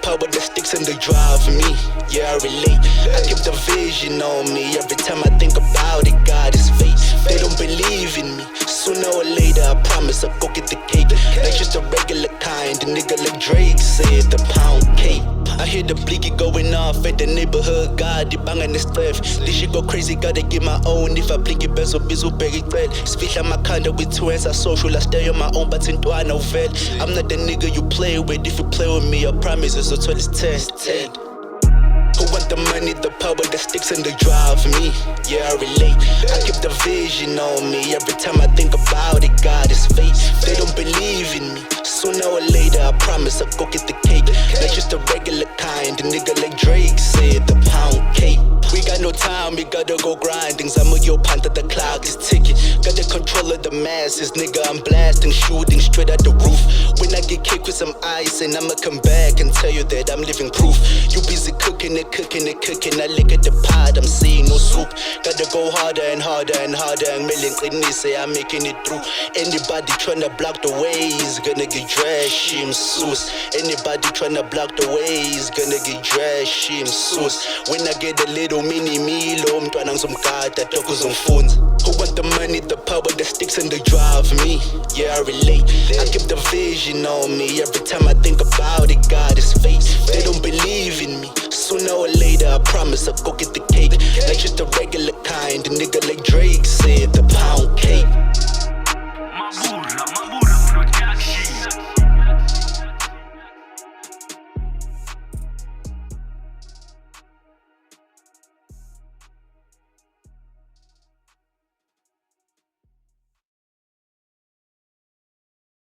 power that sticks and they drive me. Yeah, I relate. I keep the vision on me. Every time I think about it, God is fate. They don't believe in me. Sooner or later, I promise I'll go get the cake. Like just a regular kind. A nigga like Drake said, the pound cake. I hear the bleaky going off at the neighborhood. God, the bang and the stuff. This shit go crazy, gotta get my own. If I blink it, bezo bizu beg it red. Speak like my kinda with two hands, I social. I stay on my own, but into I know vet. I'm not the nigga you play with. If you play with me, I promise it's a 12 is 10. Who want the money, the power that sticks and they drive me? Yeah, I relate. I keep the vision on me. Every time I think about it, God is fate. They don't believe in me. Sooner or later, I promise I'll go get the cake. Like just a regular kind. A nigga like Drake said, the pound cake. We got no time, we gotta go grind things. I'm a yo panther, the clock is ticking. Got the control of the masses, nigga. I'm blasting, shooting straight at the roof. When I get kicked with some ice, and I'ma come back and tell you that I'm living proof. You busy cooking it. I look at the pot, I'm seeing no soup. Gotta go harder and harder and harder. And million cleanly say I'm making it through. Anybody tryna block the way is gonna get dressed, shim sus. Anybody tryna block the way is gonna get dressed, shim sus. When I get a little mini meal, mntwana ngizomgada toko zomfunza. Who want the money, the power that sticks and they drive me? Yeah, I relate. I keep the vision on me. Every time I think about it, God is fate. They don't believe in me. Sooner or later, I promise I'll go get the cake. Like just a regular kind. A nigga like Drake said, the